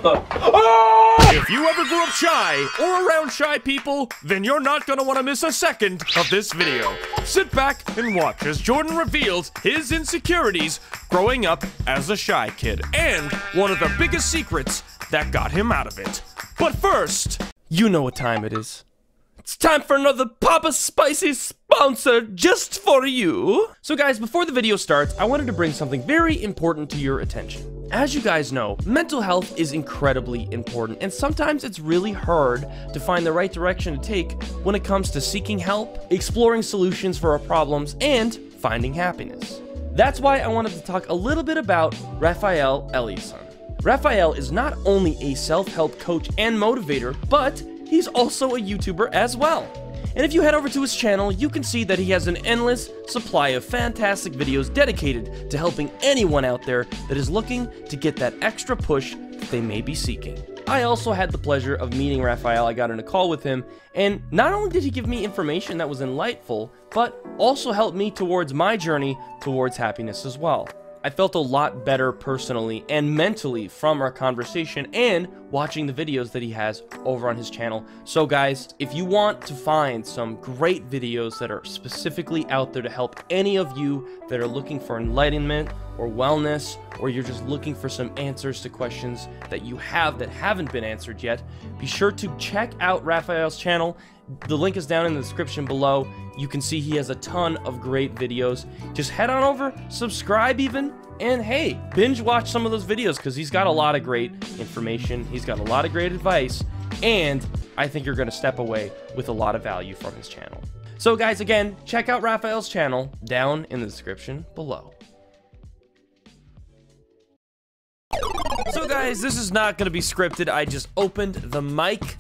If you ever grew up shy or around shy people, then you're not gonna want to miss a second of this video. Sit back and watch as Jordan reveals his insecurities growing up as a shy kid and one of the biggest secrets that got him out of it. But first, you know what time it is. It's time for another Papa Spicy sponsor just for you. So guys, before the video starts, I wanted to bring something very important to your attention. As you guys know, mental health is incredibly important, and sometimes it's really hard to find the right direction to take when it comes to seeking help, exploring solutions for our problems, and finding happiness. That's why I wanted to talk a little bit about Raphael Eliasson. Raphael is not only a self-help coach and motivator, but he's also a YouTuber as well. And if you head over to his channel, you can see that he has an endless supply of fantastic videos dedicated to helping anyone out there that is looking to get that extra push that they may be seeking. I also had the pleasure of meeting Raphael. I got on a call with him, and not only did he give me information that was enlightful, but also helped me towards my journey towards happiness as well. I felt a lot better personally and mentally from our conversation and watching the videos that he has over on his channel. So guys, if you want to find some great videos that are specifically out there to help any of you that are looking for enlightenment or wellness, or you're just looking for some answers to questions that you have that haven't been answered yet, be sure to check out Raphael's channel. The link is down in the description below. You can see he has a ton of great videos. Just head on over, subscribe even, and hey, binge watch some of those videos because he's got a lot of great information. He's got a lot of great advice, and I think you're going to step away with a lot of value from his channel. So guys, again, check out Raphael's channel down in the description below. So guys, this is not going to be scripted. I just opened the mic.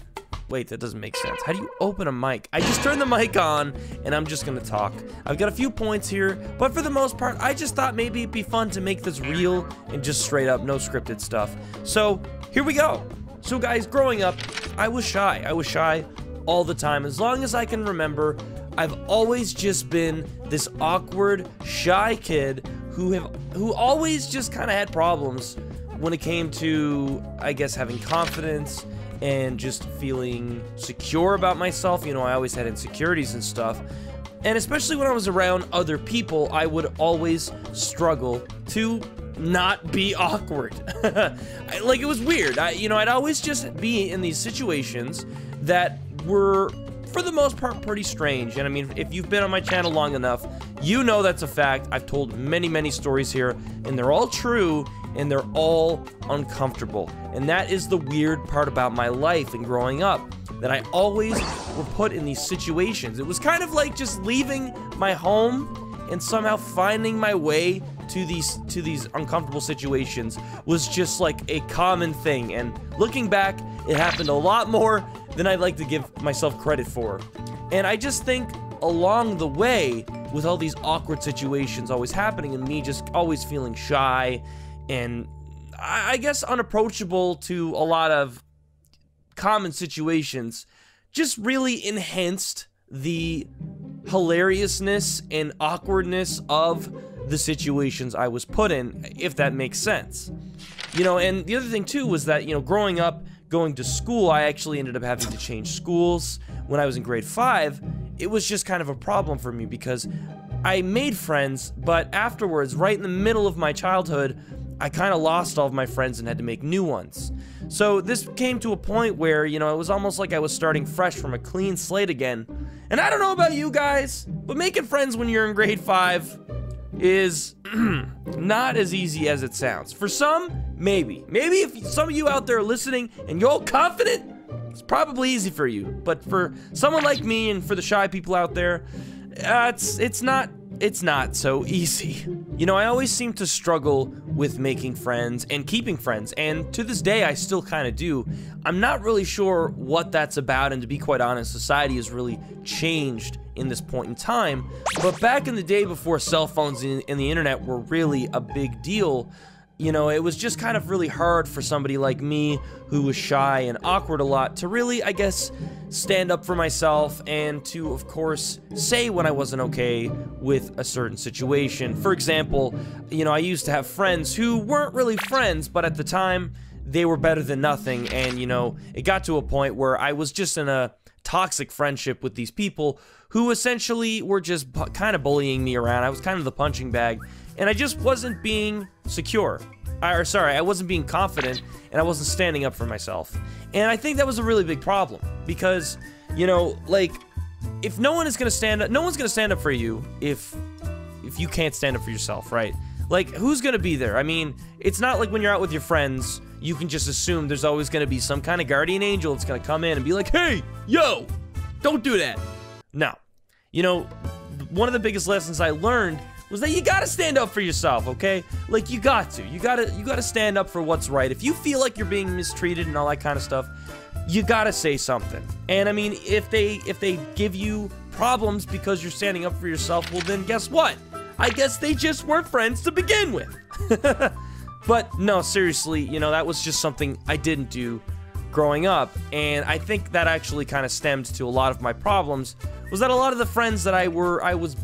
Wait, that doesn't make sense. How do you open a mic? I just turned the mic on, and I'm just gonna talk. I've got a few points here, but for the most part, I just thought maybe it'd be fun to make this real and just straight up, no scripted stuff. So, here we go. So guys, growing up, I was shy. I was shy all the time. As long as I can remember, I've always just been this awkward, shy kid who always just kind of had problems when it came to, I guess, having confidence and just feeling secure about myself. You know, I always had insecurities and stuff. And especially when I was around other people, I would always struggle to not be awkward. Like, it was weird. I'd always just be in these situations that were, for the most part, pretty strange. And I mean, if you've been on my channel long enough, you know that's a fact. I've told many, many stories here, and they're all true, and they're all uncomfortable. And that is the weird part about my life and growing up, that I always were put in these situations. It was kind of like just leaving my home and somehow finding my way to these uncomfortable situations was just like a common thing. And looking back, it happened a lot more than I'd like to give myself credit for. And I just think along the way, with all these awkward situations always happening and me just always feeling shy and I guess unapproachable to a lot of common situations, just really enhanced the hilariousness and awkwardness of the situations I was put in, if that makes sense. You know, and the other thing too was that, you know, growing up, going to school, I actually ended up having to change schools. When I was in grade 5, it was just kind of a problem for me because I made friends, but afterwards, right in the middle of my childhood, I kind of lost all of my friends and had to make new ones. So this came to a point where, you know, it was almost like I was starting fresh from a clean slate again. And I don't know about you guys, but making friends when you're in grade 5 is not as easy as it sounds. For some, maybe. Maybe if some of you out there are listening and you're all confident, it's probably easy for you. But for someone like me and for the shy people out there, it's not so easy. You know, I always seem to struggle with making friends and keeping friends, and to this day I still kind of do. I'm not really sure what that's about, and to be quite honest, society has really changed in this point in time. But back in the day, before cell phones and the internet were really a big deal, you know, it was just kind of really hard for somebody like me who was shy and awkward a lot to really, I guess, stand up for myself and to, of course, say when I wasn't okay with a certain situation. For example, you know, I used to have friends who weren't really friends, but at the time, they were better than nothing. And, you know, it got to a point where I was just in a toxic friendship with these people who essentially were just kind of bullying me around. I was kind of the punching bag, and I just wasn't being secure. I wasn't being confident, and I wasn't standing up for myself. And I think that was a really big problem, because, you know, like, if no one is gonna stand up, no one's gonna stand up for you if you can't stand up for yourself, right? Like, who's gonna be there? I mean, it's not like when you're out with your friends, you can just assume there's always gonna be some kind of guardian angel that's gonna come in and be like, hey, yo, don't do that. No. You know, one of the biggest lessons I learned was that you gotta stand up for yourself, okay? Like, you got to. You gotta stand up for what's right. If you feel like you're being mistreated and all that kind of stuff, you gotta say something. And I mean, if they give you problems because you're standing up for yourself, well then guess what? I guess they just weren't friends to begin with. But no, seriously, you know, that was just something I didn't do growing up. And I think that actually kind of stemmed to a lot of my problems, was that a lot of the friends that I was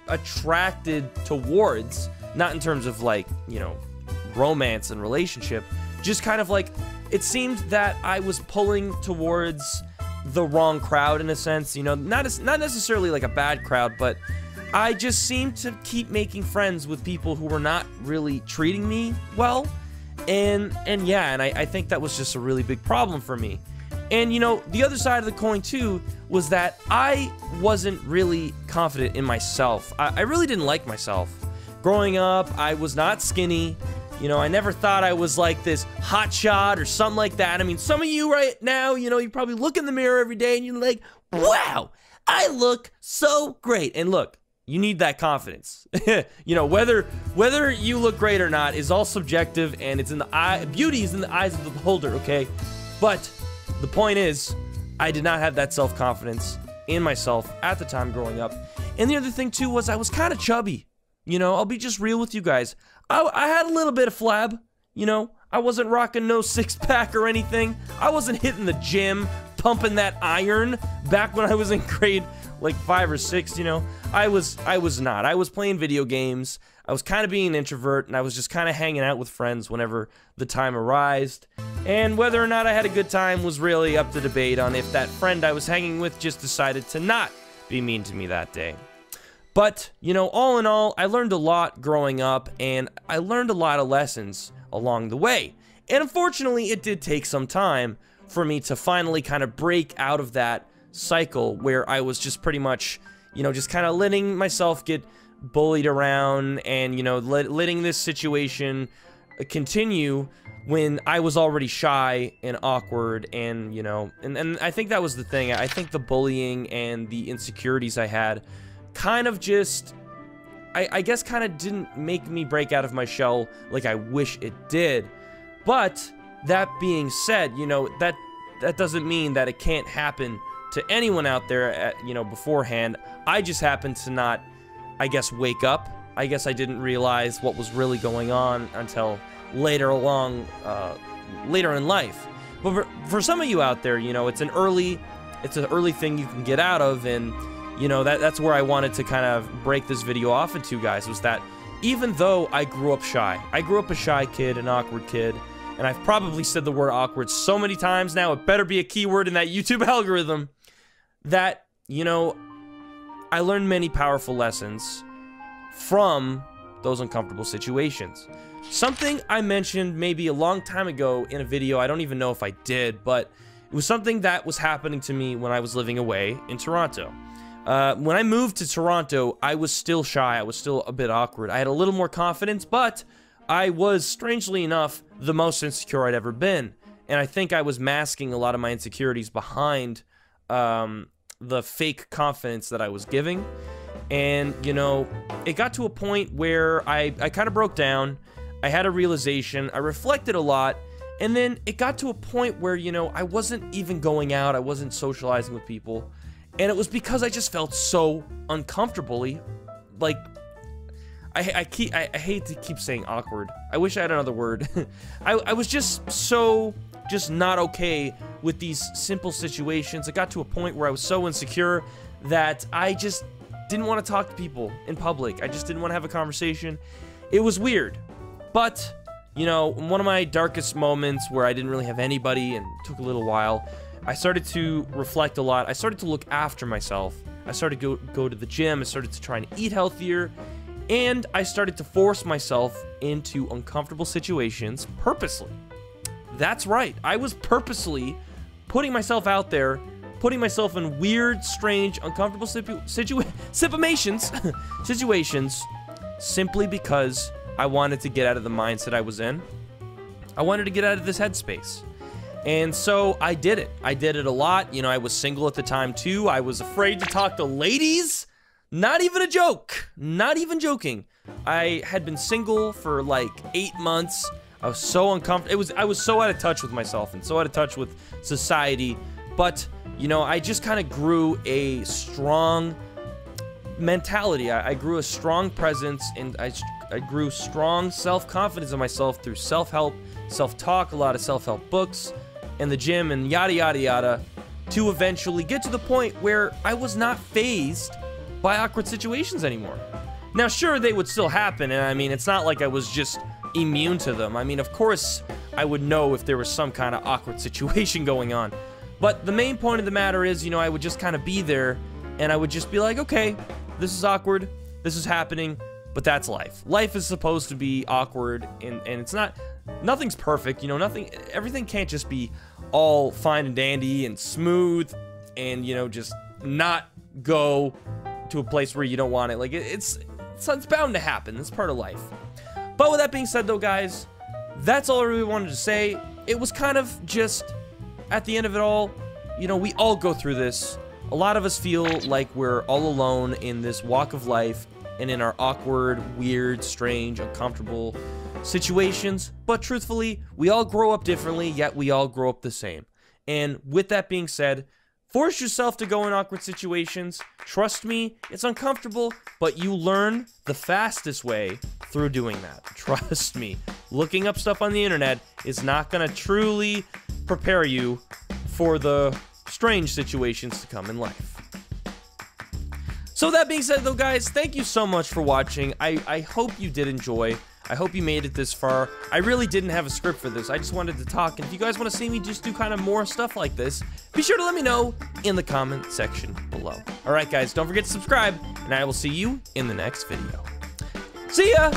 attracted towards, not in terms of like, you know, romance and relationship, just kind of like, it seemed that I was pulling towards the wrong crowd in a sense, you know, not necessarily like a bad crowd, but I just seemed to keep making friends with people who were not really treating me well, and I think that was just a really big problem for me. And, you know, the other side of the coin, too, was that I wasn't really confident in myself. I really didn't like myself. Growing up, I was not skinny. You know, I never thought I was like this hot shot or something like that. I mean, some of you right now, you know, you probably look in the mirror every day and you're like, wow, I look so great. And look, you need that confidence. You know, whether you look great or not is all subjective, and it's in the eye. Beauty is in the eyes of the beholder, okay? But the point is, I did not have that self-confidence in myself at the time growing up. And the other thing too was I was kind of chubby. You know, I'll be just real with you guys. I had a little bit of flab. You know, I wasn't rocking no six-pack or anything. I wasn't hitting the gym, pumping that iron back when I was in grade like 5 or 6, you know. I was not. I was playing video games. I was kind of being an introvert, and I was just kind of hanging out with friends whenever the time arose. And whether or not I had a good time was really up to debate on if that friend I was hanging with just decided to not be mean to me that day. But, you know, all in all, I learned a lot growing up, and I learned a lot of lessons along the way. And unfortunately, it did take some time for me to finally kind of break out of that cycle where I was just pretty much, you know, just kind of letting myself get bullied around and, you know, letting this situation continue when I was already shy and awkward, and, you know, and I think that was the thing. I think the bullying and the insecurities I had kind of just, I guess kind of didn't make me break out of my shell like I wish it did. But that being said, you know, that doesn't mean that it can't happen to anyone out there, you know, beforehand. I just happened to not, I guess, wake up. I guess I didn't realize what was really going on until later in life. But for some of you out there, you know, it's an early thing you can get out of, and, you know, that's where I wanted to kind of break this video off into, guys, was that even though I grew up shy, I grew up a shy kid, an awkward kid, and I've probably said the word awkward so many times now, it better be a keyword in that YouTube algorithm, that, you know, I learned many powerful lessons from those uncomfortable situations. Something I mentioned maybe a long time ago in a video, I don't even know if I did, but it was something that was happening to me when I was living away in Toronto. When I moved to Toronto, I was still shy, I was still a bit awkward. I had a little more confidence, but I was, strangely enough, the most insecure I'd ever been. And I think I was masking a lot of my insecurities behind the fake confidence that I was giving. And, you know, it got to a point where I kind of broke down. I had a realization. I reflected a lot. And then it got to a point where, you know, I wasn't even going out. I wasn't socializing with people. And it was because I just felt so uncomfortably, like, I hate to keep saying awkward. I wish I had another word. I was just so not okay with these simple situations. It got to a point where I was so insecure that I just didn't want to talk to people in public. I just didn't want to have a conversation. It was weird. But, you know, in one of my darkest moments where I didn't really have anybody and it took a little while, I started to reflect a lot. I started to look after myself. I started to go to the gym. I started to try and eat healthier. And I started to force myself into uncomfortable situations purposely. That's right. I was purposely putting myself out there, putting myself in weird, strange, uncomfortable situations simply because I wanted to get out of the mindset I was in. I wanted to get out of this headspace. And so I did it. I did it a lot. You know, I was single at the time too. I was afraid to talk to ladies. Not even a joke. Not even joking. I had been single for like 8 months. I was so uncomfortable. I was so out of touch with myself and so out of touch with society. But, you know, I just kind of grew a strong mentality. I grew a strong presence, and I grew strong self-confidence in myself through self-help, self-talk, a lot of self-help books, and the gym, and yada, yada, yada, to eventually get to the point where I was not fazed by awkward situations anymore. Now, sure, they would still happen, and I mean, it's not like I was just immune to them. I mean, of course, I would know if there was some kind of awkward situation going on. But the main point of the matter is, you know, I would just kind of be there, and I would just be like, okay, this is awkward, this is happening, but that's life. Life is supposed to be awkward, and it's not, nothing's perfect, you know, everything can't just be all fine and dandy and smooth and, you know, just not go to a place where you don't want it. Like, it's bound to happen. It's part of life. But with that being said, though, guys, that's all I really wanted to say. It was kind of just, at the end of it all, you know, we all go through this. A lot of us feel like we're all alone in this walk of life and in our awkward, weird, strange, uncomfortable situations. But truthfully, we all grow up differently, yet we all grow up the same. And with that being said, force yourself to go in awkward situations. Trust me, it's uncomfortable, but you learn the fastest way through doing that. Trust me, looking up stuff on the internet is not going to truly prepare you for the strange situations to come in life. So that being said, though, guys, thank you so much for watching. I hope you did enjoy. I hope you made it this far. I really didn't have a script for this. I just wanted to talk. And if you guys want to see me just do kind of more stuff like this, be sure to let me know in the comment section below. All right, guys, don't forget to subscribe, and I will see you in the next video. See ya!